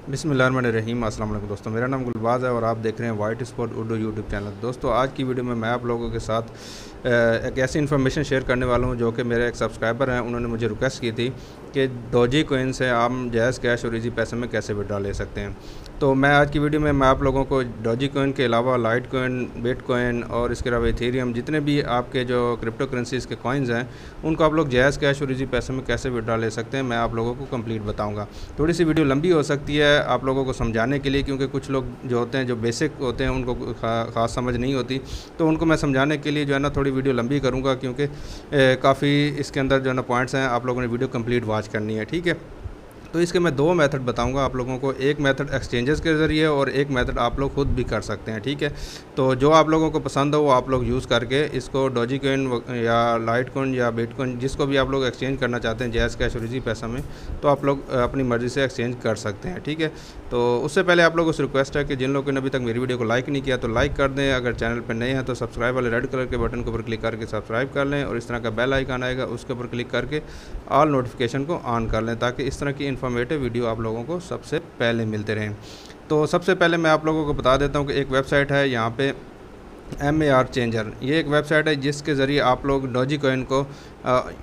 बिस्मिल्लाहिर्रहमानिर्रहीम। अस्सलाम वालेकुम दोस्तों, मेरा नाम गुलबाज है और आप देख रहे हैं white spot Urdu YouTube channel. दोस्तों आज की वीडियो में मैं आप लोगों के साथ एक ऐसी इन्फॉर्मेशन शेयर करने वाला हूं जो कि मेरे एक सब्सक्राइबर हैं, उन्होंने मुझे रिक्वेस्ट की थी कि डॉजी कोइन से आप जायज़ कैश और इजी पैसे में कैसे विड्रॉ ले सकते हैं। तो मैं आज की वीडियो में मैं आप लोगों को डॉजी कोइन के अलावा लाइट कोइन, बिटकॉइन और इसके अलावा इथेरियम, जितने भी आपके जो क्रिप्टो करेंसीज़ के कॉइन्स हैं उनको आप लोग जायज़ कैश और इजी पैसे में कैसे विड्रॉ ले सकते हैं, मैं आप लोगों को कंप्लीट बताऊंगा। थोड़ी सी वीडियो लंबी हो सकती है आप लोगों को समझाने के लिए, क्योंकि कुछ लोग जो होते हैं जो बेसिक होते हैं उनको ख़ास समझ नहीं होती, तो उनको मैं समझाने के लिए जो है ना थोड़ी वीडियो लंबी करूँगा, क्योंकि काफ़ी इसके अंदर जो है ना पॉइंट्स हैं, आप लोगों ने वीडियो कंप्लीट वॉच करनी है। ठीक है, तो इसके मैं दो मेथड बताऊंगा आप लोगों को, एक मेथड एक्सचेंजेस के ज़रिए और एक मेथड आप लोग खुद भी कर सकते हैं। ठीक है, तो जो आप लोगों को पसंद हो वो आप लोग यूज़ करके इसको डॉजी कोइन या लाइट कोइन या बिटकॉइन, जिसको भी आप लोग एक्सचेंज करना चाहते हैं जायज़ कैश और इजी पैसा में, तो आप लोग अपनी मर्ज़ी से एक्सचेंज कर सकते हैं। ठीक है, तो उससे पहले आप लोगों से रिक्वेस्ट है कि जिन लोगों ने अभी तक मेरी वीडियो को लाइक नहीं किया तो लाइक कर दें, अगर चैनल पर नए हैं तो सब्सक्राइब वाले रेड कलर के बटन के ऊपर क्लिक करके सब्सक्राइब कर लें और इस तरह का बेल आइकन आएगा उसके ऊपर क्लिक करके ऑल नोटिफिकेशन को ऑन कर लें, ताकि इस तरह की इन्फॉर्मेटिव वीडियो आप लोगों को सबसे पहले मिलते रहें। तो सबसे पहले मैं आप लोगों को बता देता हूं कि एक वेबसाइट है यहाँ पे MAR चेंजर, ये एक वेबसाइट है जिसके ज़रिए आप लोग डॉजी कोइन को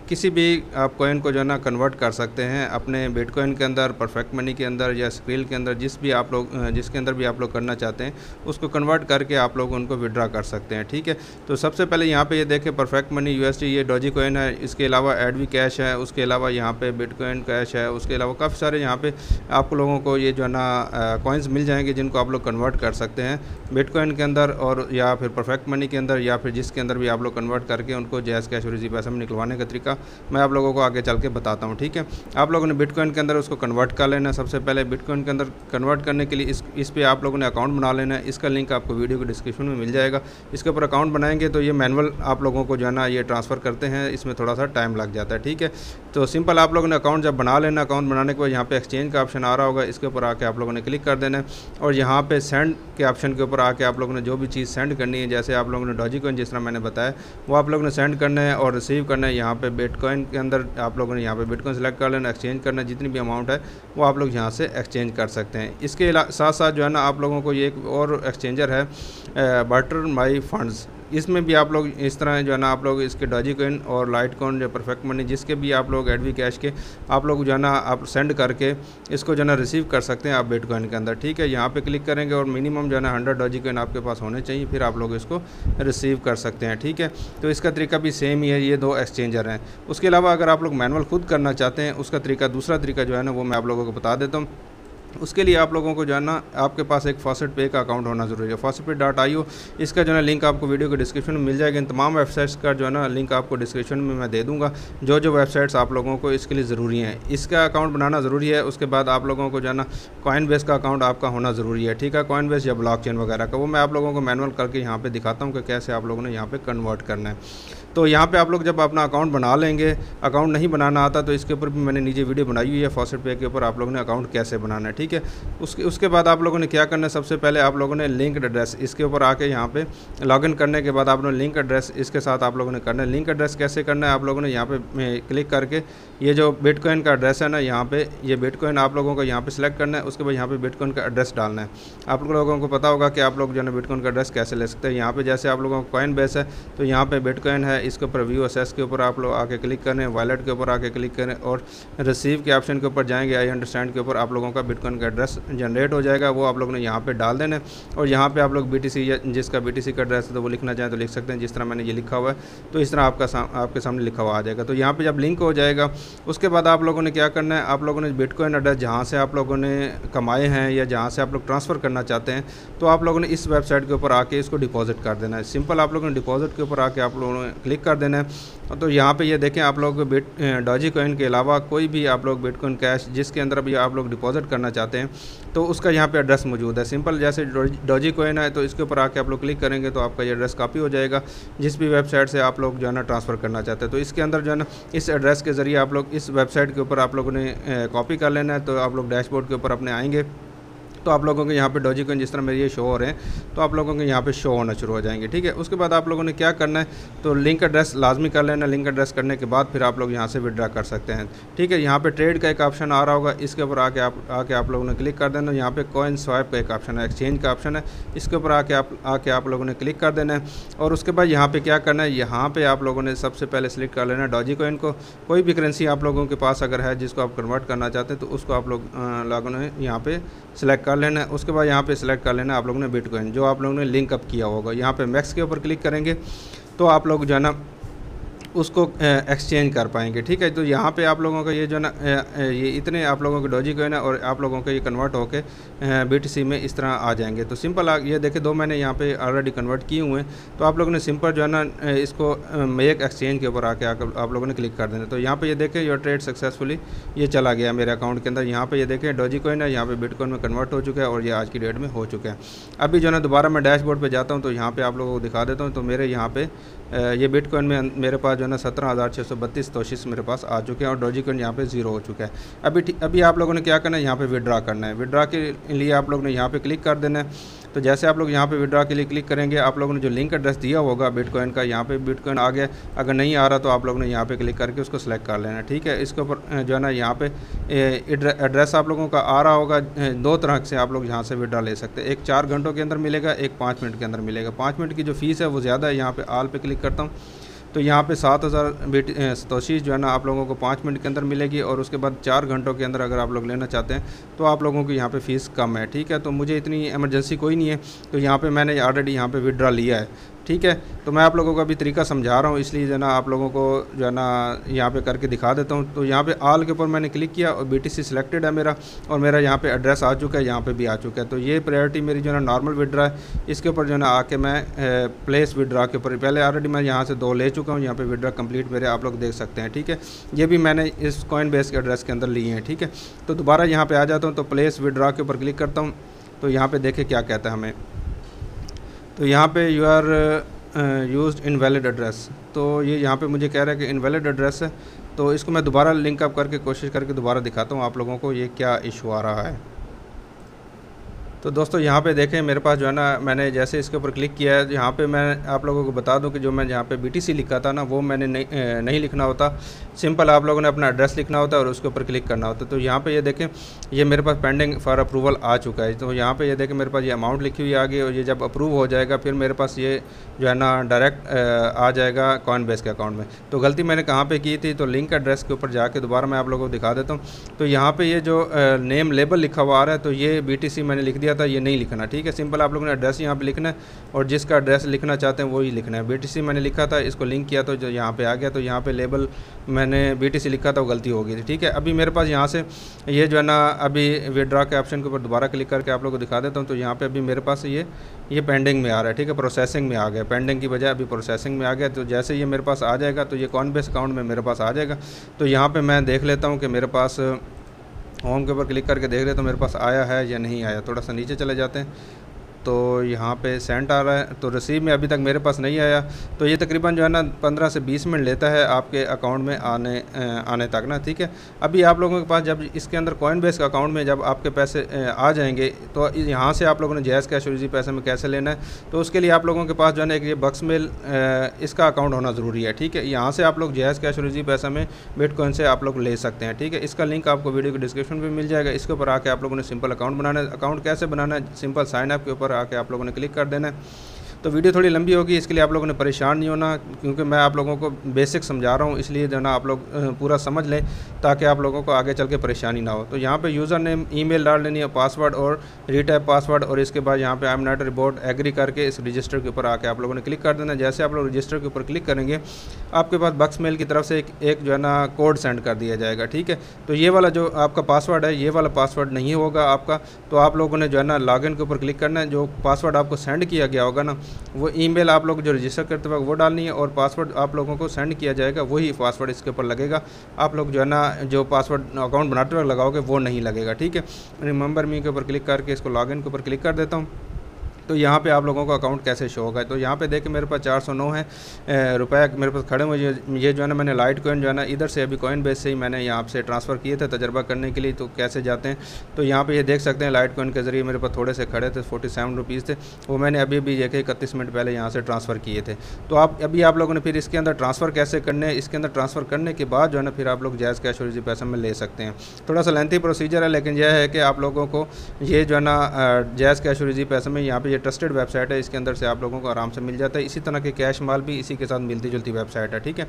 किसी भी आप कोइन को जो है ना कन्वर्ट कर सकते हैं अपने बिटकॉइन के अंदर, परफेक्ट मनी के अंदर या स्क्रिल के अंदर, जिसके अंदर भी आप लोग करना चाहते हैं उसको कन्वर्ट करके आप लोग उनको विड्रा कर सकते हैं। ठीक है, तो सबसे पहले यहाँ पे ये देखें परफेक्ट मनी USD, ये डॉजी कोइन है, इसके अलावा एडवी कैश है, उसके अलावा यहाँ पे बिटकॉइन कैश है, उसके अलावा काफ़ी सारे यहाँ पे आप लोगों को ये जो है ना कॉइन्स मिल जाएंगे जिनको आप लोग कन्वर्ट कर सकते हैं बिटकॉइन के अंदर और या फिर परफेक्ट मनी के अंदर, या फिर जिसके अंदर भी आप लोग कन्वर्ट करके उनको जायज़ कैश और इजी पैसा में निकलवाने का तरीका मैं आप लोगों को आगे चल के बताता हूं। ठीक है, आप लोगों ने बिटकॉइन के अंदर उसको कन्वर्ट कर लेना है। सबसे पहले बिटकॉइन के अंदर कन्वर्ट करने के लिए इस पे आप लोगों ने अकाउंट बना लेना है, इसका लिंक आपको वीडियो के डिस्क्रिप्शन में मिल जाएगा। इसके ऊपर अकाउंट बनाएंगे तो ये मैनुअल आप लोगों को जो है ना ये ट्रांसफ़र करते हैं, इसमें थोड़ा सा टाइम लग जाता है। ठीक है, तो सिंपल आप लोगों ने अकाउंट जब बना लेना, अकाउंट बनाने के बाद यहाँ पे एक्सचेंज का ऑप्शन आ रहा होगा, इसके ऊपर आके आप लोगों ने क्लिक कर देना है और यहाँ पे सेंड के ऑप्शन के ऊपर आके आप लोगों ने जो भी चीज़ सेंड करनी है, जैसे आप लोगों ने डॉजी कोइन जिस तरह मैंने बताया वो आप लोगों ने सेंड करना है और रिसीव करना है। यहाँ पे बिटकॉइन के अंदर आप लोगों ने यहाँ पे बिटकॉइन सेलेक्ट कर लेना, एक्सचेंज करना, जितनी भी अमाउंट है वो आप लोग यहाँ से एक्सचेंज कर सकते हैं। इसके साथ साथ जो है ना आप लोगों को ये एक और एक्सचेंजर है बटर माई फंड्स, इसमें भी आप लोग इस तरह जो है ना आप लोग इसके डॉजी कोइन और लाइट कोइन जो परफेक्ट मनी जिसके भी आप लोग एडवी कैश के आप लोग जो है ना आप सेंड करके इसको जो है ना रिसीव कर सकते हैं आप बिटकॉइन के अंदर। ठीक है, यहाँ पे क्लिक करेंगे और मिनिमम जो है ना 100 डॉजी कोइन आपके पास होने चाहिए, फिर आप लोग इसको रिसीव कर सकते हैं। ठीक है, तो इसका तरीका भी सेम ही है, ये दो एक्सचेंजर हैं। उसके अलावा अगर आप लोग मैनुअल खुद करना चाहते हैं उसका तरीका, दूसरा तरीका जो है ना वो मैं आप लोगों को बता देता हूँ। उसके लिए आप लोगों को जो है ना आपके पास एक फॉसेट पे का अकाउंट होना ज़रूरी है, faucetpay.io, इसका जो है ना लिंक आपको वीडियो के डिस्क्रिप्शन में मिल जाएगा। इन तमाम वेबसाइट्स का जो है ना लिंक आपको डिस्क्रिप्शन में मैं दे दूंगा, जो जो वेबसाइट्स आप लोगों को इसके लिए ज़रूरी हैं। इसका अकाउंट बनाना ज़रूरी है। उसके बाद आप लोगों को जो है ना कॉइनबेस का अकाउंट आपका होना ज़रूरी है। ठीक है, कॉइनबेस या ब्लॉकचेन वगैरह का, वो मैं आप लोगों को मैनुअल करके यहाँ पर दिखाता हूँ कि कैसे आप लोगों ने यहाँ पर कन्वर्ट करना है। तो यहाँ पे आप लोग जब अपना अकाउंट बना लेंगे, अकाउंट नहीं बनाना आता तो इसके ऊपर भी मैंने नीचे वीडियो बनाई हुई है, faucetpay के ऊपर आप लोगों ने अकाउंट कैसे बनाना है। ठीक है, उसके बाद आप लोगों ने क्या करना है, सबसे पहले आप लोगों ने लिंक एड्रेस इसके ऊपर आके यहाँ पे लॉगिन करने के बाद आप लोगों ने लिंक एड्रेस इसके साथ आप लोगों ने करना है। लिंक एड्रेस कैसे करना है, आप लोगों ने यहाँ पे क्लिक करके ये जो बिटकॉइन का एड्रेस है ना, यहाँ पे ये बिटकॉइन आप लोगों को यहाँ पे सिलेक्ट करना है। उसके बाद यहाँ पे बिटकॉइन का एड्रेस डालना है। आप लोगों को पता होगा कि आप लोग जो है बिटकॉइन का एड्रेस कैसे ले सकते हैं। यहाँ पे जैसे आप लोगों को कॉइन बेस है तो यहाँ पे बिटकॉइन है, इसके ऊपर व्यू असेस के ऊपर आप लोग आके क्लिक करें, वॉलेट के ऊपर आके क्लिक करें और रिसीव के ऑप्शन के ऊपर जाएंगे, आई अंडरस्टैंड के ऊपर आप लोगों का बिटकॉइन का एड्रेस जनरेट हो जाएगा, वो आप लोगों ने यहाँ पे डाल देना है। और यहाँ पे आप लोग BTC या जिसका BTC का एड्रेस है तो वो लिखना चाहें तो लिख सकते हैं, जिस तरह मैंने ये लिखा हुआ है तो इस तरह आपके सामने लिखा हुआ आ जाएगा। तो यहाँ पे जब लिंक हो जाएगा उसके बाद आप लोगों ने क्या करना है, आप लोगों ने बिटकॉइन एड्रेस जहाँ से आप लोगों ने कमाए हैं या जहाँ से आप लोग ट्रांसफ़र करना चाहते हैं तो आप लोगों ने इस वेबसाइट के ऊपर आके इसको डिपॉजिट कर देना है। सिंपल आप लोगों ने डिपॉजिट के ऊपर आके आप लोगों ने क्लिक कर देना है। तो यहाँ पे ये देखें आप लोग डॉजी कोइन के अलावा कोई भी आप लोग बिटकॉइन कैश जिसके अंदर भी आप लोग डिपॉजिट करना चाहते हैं तो उसका यहाँ पे एड्रेस मौजूद है। सिंपल जैसे डॉजी कोइन है तो इसके ऊपर आके आप लोग क्लिक करेंगे तो आपका ये एड्रेस कॉपी हो जाएगा जिस भी वेबसाइट से आप लोग जो है ना ट्रांसफ़र करना चाहते हैं। तो इसके अंदर जो है ना इस एड्रेस के ज़रिए आप लोग इस वेबसाइट के ऊपर आप लोगों ने कॉपी कर लेना है। तो आप लोग डैशबोर्ड के ऊपर अपने आएंगे तो आप लोगों के यहाँ पे डॉजीकॉइन जिस तरह मेरे ये शो हो रहे हैं तो आप लोगों के यहाँ पे शो होना शुरू हो जाएंगे। ठीक है, उसके बाद आप लोगों ने क्या करना है, तो लिंक एड्रेस लाजमी कर लेना। लिंक एड्रेस करने के बाद फिर आप लोग यहाँ से विड्रा कर सकते हैं। ठीक है, यहाँ पे ट्रेड का एक ऑप्शन आ रहा होगा, इसके ऊपर आके आप लोगों ने क्लिक कर देना। यहाँ पे कॉइन स्वाइप का एक ऑप्शन है, एक्सचेंज का ऑप्शन है, इसके ऊपर आके आप लोगों ने क्लिक कर देना है। और उसके बाद यहाँ पे क्या करना है, यहाँ पे आप लोगों ने सबसे पहले सिलेक्ट कर लेना है डॉजीकॉइन को। कोई भी करेंसी आप लोगों के पास अगर है जिसको आप कन्वर्ट करना चाहते हैं तो उसको आप लोगों ने यहाँ पे सिलेक्ट कर लेना है। उसके बाद यहाँ पे सिलेक्ट कर लेना है आप लोगों ने बिटकॉइन, जो आप लोगों ने लिंक अप किया होगा। यहाँ पे मैक्स के ऊपर क्लिक करेंगे तो आप लोग जो है ना उसको एक्सचेंज कर पाएंगे। ठीक है, तो यहाँ पे आप लोगों का ये जो ना ये इतने आप लोगों के डॉजीकॉइन है और आप लोगों के ये कन्वर्ट होके BTC में इस तरह आ जाएंगे। तो सिंपल ये देखे 2 मैंने यहाँ पे ऑलरेडी कन्वर्ट किए हुए हैं। तो आप लोगों ने सिंपल जो है ना इसको मेक एक्सचेंज के ऊपर आके आप लोगों ने क्लिक कर देना। तो यहाँ पे ये देखें योर ट्रेड सक्सेसफुली ये चला गया मेरे अकाउंट के अंदर। यहाँ पे ये देखें डॉजीकॉइन है, यहाँ पे बिटकॉइन में कन्वर्ट हो चुका है और ये आज की डेट में हो चुका है। अभी जो है ना दोबारा मैं डैशबोर्ड पर जाता हूँ तो यहाँ पर आप लोगों को दिखा देता हूँ। तो मेरे यहाँ पर ये बिटकॉइन में मेरे पास जो है ना 17,632 तोशिश मेरे पास आ चुके हैं और डॉजीकॉइन यहाँ पे 0 हो चुका है। अभी आप लोगों ने क्या करना है, यहाँ पे विड्रा करना है। विड्रा के लिए आप लोगों ने यहाँ पे क्लिक कर देना है। तो जैसे आप लोग यहाँ पे विड्रा के लिए क्लिक करेंगे, आप लोगों ने जो लिंक एड्रेस दिया होगा बिटकॉइन का, यहाँ पे बिटकॉइन आ गया। अगर नहीं आ रहा तो आप लोगों ने यहाँ पे क्लिक करके उसको सिलेक्ट कर लेना है। ठीक है, इसके ऊपर जो है ना यहाँ पे एड्रेस आप लोगों का आ रहा होगा। 2 तरह से आप लोग यहाँ से विड्रा ले सकते हैं, एक 4 घंटों के अंदर मिलेगा, एक 5 मिनट के अंदर मिलेगा। 5 मिनट की जो फ़ीस है वो ज़्यादा है। यहाँ पर आल पे क्लिक करता हूँ तो यहाँ पे 7,000 तोशीश जो है ना आप लोगों को 5 मिनट के अंदर मिलेगी। और उसके बाद 4 घंटों के अंदर अगर आप लोग लेना चाहते हैं तो आप लोगों की यहाँ पे फ़ीस कम है। ठीक है, तो मुझे इतनी इमरजेंसी कोई नहीं है, तो यहाँ पे मैंने ऑलरेडी यहाँ पे विड्रा लिया है। ठीक है, तो मैं आप लोगों को अभी तरीका समझा रहा हूँ, इसलिए जो है ना आप लोगों को जो है ना यहाँ पे करके दिखा देता हूँ। तो यहाँ पे आल के ऊपर मैंने क्लिक किया और BTC सिलेक्टेड है मेरा, और मेरा यहाँ पे एड्रेस आ चुका है, यहाँ पे भी आ चुका है। तो ये प्रायोरिटी मेरी जो है ना नॉर्मल विड्रा है, इसके ऊपर जो है ना आके मैं प्लेस विड्रा के ऊपर पहले ऑलरेडी मैं यहाँ से 2 ले चुका हूँ। यहाँ पर विड्रा कम्प्लीट मेरे आप लोग देख सकते हैं। ठीक है, ये भी मैंने इस कॉइन बेस के एड्रेस के अंदर लिए हैं। ठीक है, तो दोबारा यहाँ पर आ जाता हूँ तो प्लेस विड्रा के ऊपर क्लिक करता हूँ। तो यहाँ पर देखें क्या कहता है हमें, तो यहाँ पे you are used invalid address. तो ये यहाँ पे मुझे कह रहा है कि इनवैलिड एड्रेस है। तो इसको मैं दोबारा लिंक अप करके कोशिश करके दोबारा दिखाता हूँ आप लोगों को ये क्या इशू आ रहा है। तो दोस्तों यहाँ पे देखें मेरे पास जो है ना मैंने जैसे इसके ऊपर क्लिक किया है, यहाँ पे मैं आप लोगों को बता दूं कि जो मैं यहाँ पे BTC लिखा था ना वो मैंने नहीं लिखना होता। सिंपल आप लोगों ने अपना एड्रेस लिखना होता है और उसके ऊपर क्लिक करना होता है। तो यहाँ पे ये देखें ये मेरे पास पेंडिंग फॉर अप्रूवल आ चुका है। तो यहाँ पे ये देखें मेरे पास ये अमाउंट लिखी हुई आ गई और ये जब अप्रूव हो जाएगा फिर मेरे पास ये जो है ना डायरेक्ट आ जाएगा कॉइनबेस के अकाउंट में। तो गलती मैंने कहाँ पर की थी, तो लिंक एड्रेस के ऊपर जाके दोबारा मैं आप लोगों को दिखा देता हूँ। तो यहाँ पर ये जो नेम लेबल लिखा हुआ आ रहा है तो ये BTC मैंने लिख दिया था, ये नहीं लिखना। ठीक है, सिंपल आप लोगों ने एड्रेस यहाँ पे लिखना है और जिसका एड्रेस लिखना चाहते हैं वही लिखना है। BTC मैंने लिखा था, इसको लिंक किया तो जो यहाँ पे आ गया, तो यहाँ पे लेबल मैंने BTC लिखा था वो गलती हो गई थी। ठीक है, अभी मेरे पास यहाँ से ये जो है ना अभी विड्रॉ के ऑप्शन के ऊपर दोबारा क्लिक करके आप लोगों को दिखा देता हूँ। तो यहाँ पे अभी मेरे पास ये पेंडिंग में आ रहा है। ठीक है, प्रोसेसिंग में आ गया, पेंडिंग की बजाय अभी प्रोसेसिंग में आ गया। तो जैसे ये मेरे पास आ जाएगा तो ये कॉइनबेस अकाउंट में मेरे पास आ जाएगा। तो यहाँ पर मैं देख लेता हूँ कि मेरे पास होम के ऊपर क्लिक करके देख रहे तो मेरे पास आया है या नहीं आया। थोड़ा सा नीचे चले जाते हैं तो यहाँ पे सेंट आ रहा है, तो रिसीव में अभी तक मेरे पास नहीं आया। तो ये तकरीबन जो है ना 15 से 20 मिनट लेता है आपके अकाउंट में आने तक ना। ठीक है, अभी आप लोगों के पास जब इसके अंदर कॉइनबेस अकाउंट में जब आपके पैसे आ जाएंगे तो यहाँ से आप लोगों ने जायज़ कैश और इजी पैसे में कैसे लेना है, तो उसके लिए आप लोगों के पास जो है ना एक ये बक्समेल इसका अकाउंट होना ज़रूरी है। ठीक है, यहाँ से आप लोग जायज़ कैश और इजी पैसा में बिटकॉइन से आप लोग ले सकते हैं। ठीक है, इसका लिंक आपको वीडियो के डिस्क्रिप्शन में मिल जाएगा। इसके ऊपर आके आप लोगों ने सिंपल अकाउंट बनाना है। अकाउंट कैसे बनाना है, सिंपल साइन अप के ऊपर आके आप लोगों ने क्लिक कर देना है। तो वीडियो थोड़ी लंबी होगी, इसके लिए आप लोगों ने परेशान नहीं होना, क्योंकि मैं आप लोगों को बेसिक समझा रहा हूँ, इसलिए जो ना आप लोग पूरा समझ लें ताकि आप लोगों को आगे चल के परेशानी ना हो। तो यहाँ पे यूज़र नेम ईमेल डाल लेनी है, पासवर्ड और रीटाइप पासवर्ड, और इसके बाद यहाँ पे I am not robot agree करके इस रजिस्टर के ऊपर आके आप लोगों ने क्लिक कर देना। जैसे आप लोग रजिस्टर के ऊपर क्लिक करेंगे आपके पास बक्समेल की तरफ से एक जो है ना कोड सेंड कर दिया जाएगा। ठीक है, तो ये वाला जो आपका पासवर्ड है ये वाला पासवर्ड नहीं होगा आपका, तो आप लोगों ने जो है ना लॉगिन के ऊपर क्लिक करना है। जो पासवर्ड आपको सेंड किया गया होगा ना वो ईमेल आप लोग जो रजिस्टर करते वक्त वो डालनी है, और पासवर्ड आप लोगों को सेंड किया जाएगा वही पासवर्ड इसके ऊपर लगेगा। आप लोग जो है ना जो पासवर्ड अकाउंट बनाते वक्त लगाओगे वो नहीं लगेगा। ठीक है, रिमेंबर मी के ऊपर क्लिक करके इसको लॉगिन के ऊपर क्लिक कर देता हूँ। तो यहाँ पे आप लोगों का अकाउंट कैसे शो होगा। तो यहाँ पे देखिए मेरे पास 409 है रुपये मेरे पास खड़े हुए। ये जो है ना मैंने लाइट कॉइन जो है ना इधर से अभी कॉइन बेस से ही मैंने यहाँ से ट्रांसफ़र किए थे तजर्बा करने के लिए। तो कैसे जाते हैं, तो यहाँ पे ये देख सकते हैं लाइट कॉइन के ज़रिए मेरे पास थोड़े से खड़े थे, 47 रुपीज़ थे, वो मैंने अभी भी देखे 31 मिनट पहले यहाँ से ट्रांसफ़र किए थे। तो आप लोगों ने फिर इसके अंदर ट्रांसफ़र कैसे करने हैं, इसके अंदर ट्रांसफ़र करने के बाद जो है ना फिर आप लोग जायज़ कैश और इजी पैसा में ले सकते हैं। थोड़ा सा लेंथी प्रोसीजर है, लेकिन यह है कि आप लोगों को ये जो है ना जायज़ कैश और इजी पैसे में यहाँ पे ये ट्रस्टेड वेबसाइट है, इसके अंदर से आप लोगों को आराम से मिल जाता है। इसी तरह के कैश माल भी इसी के साथ मिलती जुलती वेबसाइट है, ठीक है।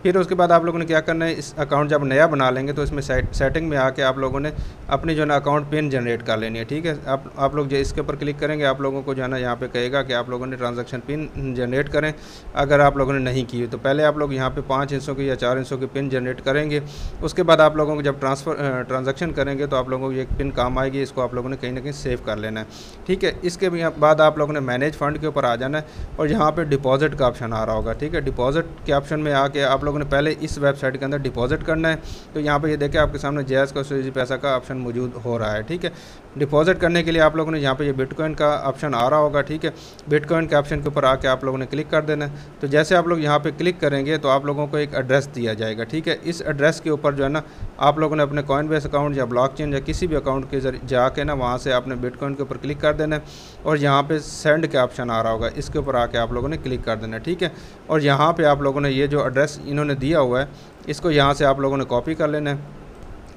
फिर उसके बाद आप लोगों ने क्या करना है, इस अकाउंट जब नया बना लेंगे तो इसमें सेटिंग में आके आप लोगों ने अपनी जो है ना अकाउंट पिन जनरेट कर लेनी है, ठीक है। आप लोग जो इसके ऊपर क्लिक करेंगे आप लोगों को जो है ना यहाँ पे कहेगा कि आप लोगों ने ट्रांजैक्शन पिन जनरेट करें। अगर आप लोगों ने नहीं की तो पहले आप लोग यहाँ पे 5 हिस्सों की या 4 हिस्सों की पिन जनरेट करेंगे। उसके बाद आप लोगों को जब ट्रांजैक्शन करेंगे तो आप लोगों को ये पिन काम आएगी, इसको आप लोगों ने कहीं ना कहीं सेव कर लेना है, ठीक है। इसके बाद आप लोगों ने मैनेज फंड के ऊपर आ जाना है और यहाँ पर डिपॉजिट का ऑप्शन आ रहा होगा, ठीक है। डिपॉजिट के ऑप्शन में आके आप लोगों ने पहले इस वेबसाइट के अंदर डिपॉजिट करना है। तो यहाँ पे ये देखें आपके सामने जायज़ का इजी पैसा का ऑप्शन मौजूद हो रहा है, ठीक है। डिपॉजिट करने के लिए आप लोगों ने यहाँ पे ये बिटकॉइन का ऑप्शन आ रहा होगा, ठीक है। बिटकॉइन के ऑप्शन के ऊपर आके आप लोगों ने क्लिक कर देना है। तो जैसे आप लोग यहाँ पे क्लिक करेंगे तो आप लोगों को एक एड्रेस दिया जाएगा, ठीक है। इस एड्रेस के ऊपर जो है ना आप लोगों ने अपने कॉइनबेस अकाउंट या ब्लॉकचेन या किसी भी अकाउंट के जरिए जाके ना वहाँ से आपने बिटकॉइन के ऊपर क्लिक कर देना है और यहाँ पे सेंड का ऑप्शन आ रहा होगा, इसके ऊपर आके आप लोगों ने क्लिक कर देना है, ठीक है। और यहाँ पे आप लोगों ने ये जो एड्रेस इन्होंने दिया हुआ है इसको यहाँ से आप लोगों ने कॉपी कर लेना है।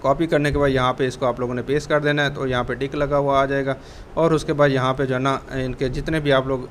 कॉपी करने के बाद यहाँ पे इसको आप लोगों ने पेस्ट कर देना है। तो यहाँ पे टिक लगा हुआ आ जाएगा और उसके बाद यहाँ पे जो है ना इनके जितने भी आप लोग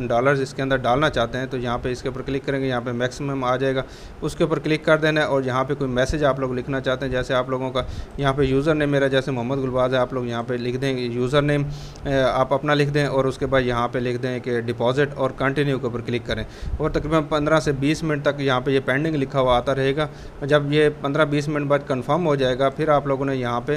डॉलर्स इसके अंदर डालना चाहते हैं तो यहाँ पे इसके ऊपर क्लिक करेंगे, यहाँ पे मैक्सिमम आ जाएगा, उसके ऊपर क्लिक कर देना है। और यहाँ पे कोई मैसेज आप लोग लिखना चाहते हैं, जैसे आप लोगों का यहाँ पे यूज़र नेम मेरा जैसे मोहम्मद गुलबाज है, आप लोग यहाँ पे लिख देंगे यूज़र नेम, आप अपना लिख दें और उसके बाद यहाँ पे लिख दें कि डिपॉजिट और कंटिन्यू के ऊपर क्लिक करें। और तकरीबन 15 से 20 मिनट तक यहाँ पे ये पेंडिंग लिखा हुआ आता रहेगा। जब ये 15-20 मिनट बाद कन्फर्म हो जाएगा फिर आप लोगों ने यहाँ पे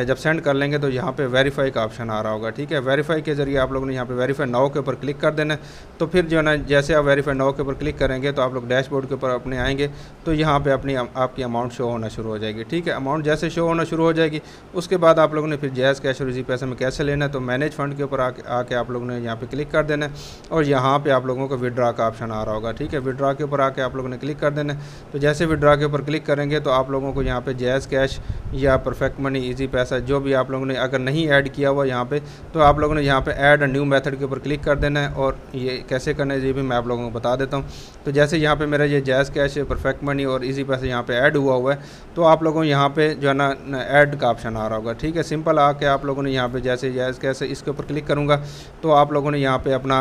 जब सेंड कर लेंगे तो यहाँ पे वेरीफाई का ऑप्शन आ रहा होगा, ठीक है। वेरीफाई के जरिए आप लोगों ने यहाँ पे वेरीफाई नाउ के ऊपर क्लिक कर देना है। तो फिर जो है ना जैसे आप वेरीफाई नाउ के ऊपर क्लिक करेंगे तो आप लोग डैशबोर्ड के ऊपर अपने आएंगे तो यहाँ पे अपनी आपकी अमाउंट शो होना शुरू हो जाएगी, ठीक है। अमाउंट जैसे शो होना शुरू हो जाएगी उसके बाद आप लोगों ने फिर जायज़ कैश और इजी पैसे में कैसे लेना है, तो मैनेज फंड के ऊपर आके आप लोगों ने यहाँ पे क्लिक कर देना है और यहाँ पे आप लोगों को विड्रा का ऑप्शन आ रहा होगा, ठीक है। विड्रा के ऊपर आके आप लोगों ने क्लिक कर देना है। तो जैसे विड्रा के ऊपर क्लिक करेंगे तो आप लोगों को यहाँ पे जायज़ कैश या परफेक्ट मनी, इजी पैसा जो भी आप लोगों ने अगर नहीं ऐड किया हुआ यहाँ पे तो आप लोगों ने यहाँ पे ऐड न्यू मेथड के ऊपर क्लिक कर देना है। और ये कैसे करना है ये भी मैं आप लोगों को बता देता हूँ। तो जैसे यहाँ पे मेरा ये जायज़ कैश, परफेक्ट मनी और इजी पैसा यहाँ पे ऐड हुआ है तो आप लोगों को यहाँ पे जो है ना ऐड का ऑप्शन आ रहा होगा, ठीक है। सिंपल आके आप लोगों ने यहाँ पे जैसे जायज़ कैश इसके ऊपर क्लिक करूँगा तो आप लोगों ने यहाँ पे अपना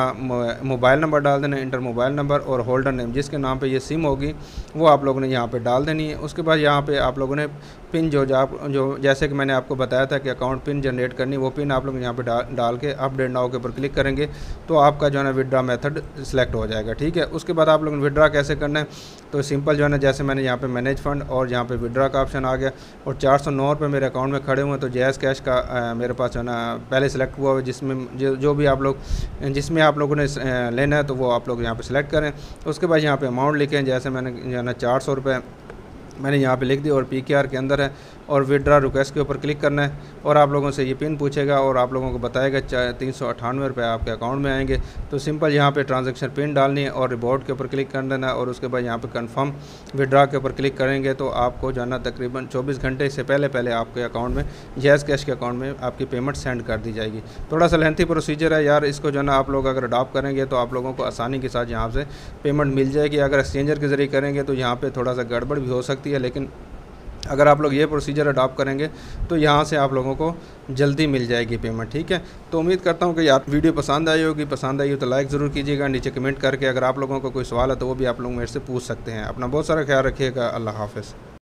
मोबाइल नंबर डाल देना, इंटर मोबाइल नंबर और होल्डर नेम जिसके नाम पे ये सिम होगी वो आप लोगों ने यहाँ पे डाल देनी है। उसके बाद यहाँ पे आप लोगों ने पिन जो जैसे कि मैंने आपको बताया था कि अकाउंट पिन जनरेट करनी, वो पिन आप लोग यहाँ पे डाल के अपडेट नाउ के ऊपर क्लिक करेंगे तो आपका जो है ना विड्रा मेथड सेलेक्ट हो जाएगा, ठीक है। उसके बाद आप लोगों ने विड्रा कैसे करना है, तो सिंपल जो है ना जैसे मैंने यहाँ पे मैनेज फंड और यहाँ पे विड्रा का ऑप्शन आ गया और 409 रुपये मेरे अकाउंट में खड़े हुए। तो जायज़ कैश का मेरे पास जो है ना पहले सेलेक्ट हुआ है जिसमें जो भी आप लोग जिसमें आप लोगों ने लेना है तो वो आप लोग यहाँ पर सेलेक्ट करें। उसके बाद यहाँ पर अमाउंट लिखें, जैसे मैंने जो है ना 400 रुपये मैंने यहाँ पे लिख दी और PKR के अंदर है और विड्रा रिक्वेस्ट के ऊपर क्लिक करना है और आप लोगों से ये पिन पूछेगा और आप लोगों को बताएगा 398 रुपये आपके अकाउंट में आएंगे। तो सिंपल यहाँ पे ट्रांजैक्शन पिन डालनी है और रिपोर्ट के ऊपर क्लिक कर देना है और उसके बाद यहाँ पे कंफर्म विड्रा के ऊपर क्लिक करेंगे तो आपको जो है ना तकरीबन 24 घंटे से पहले आपके अकाउंट में जायज़ कैश के अकाउंट में आपकी पेमेंट सेंड कर दी जाएगी। थोड़ा सा लेंथी प्रोसीजर है यार, इसको जो है ना आप लोग अगर अडॉप्ट करेंगे तो आप लोगों को आसानी के साथ यहाँ से पेमेंट मिल जाएगी। अगर एक्सचेंजर के ज़रिए करेंगे तो यहाँ पर थोड़ा सा गड़बड़ भी हो सकती है, लेकिन अगर आप लोग ये प्रोसीजर अडॉप्ट करेंगे तो यहाँ से आप लोगों को जल्दी मिल जाएगी पेमेंट, ठीक है। तो उम्मीद करता हूँ कि यार वीडियो पसंद आई होगी। पसंद आई हो तो लाइक ज़रूर कीजिएगा, नीचे कमेंट करके अगर आप लोगों को कोई सवाल है तो वो भी आप लोग मेरे से पूछ सकते हैं। अपना बहुत सारा ख्याल रखिएगा। अल्लाह हाफ़िज़।